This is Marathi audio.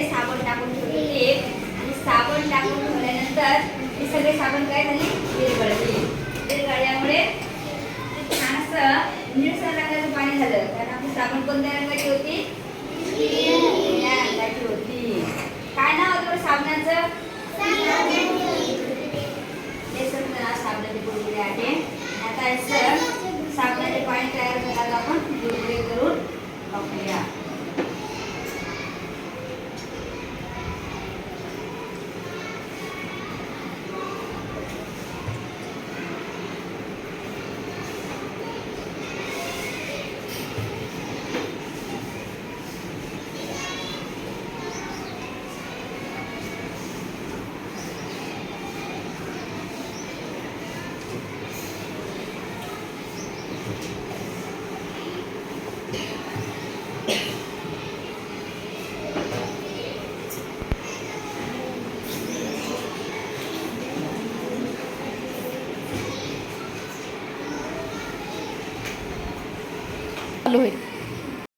साबण टाकून ठेवले आणि साबण टाकून ठेवल्यानंतर हे सगळे साबण काय झाले विरघळले. विरघळल्यामुळे छान असं निळसर रंगाचं पाणी झालं. कारण आपली साबण कोणत्या रंगाची होती? निळ्या रंगाची होती. काय नाव होतं साबणाचं? हे समजा साबणाचे बुडबुडे आहे. आता असं साबणाचे पाणी तयार झालं आपण बुडबुडे करून वापरूया. चालू होईल.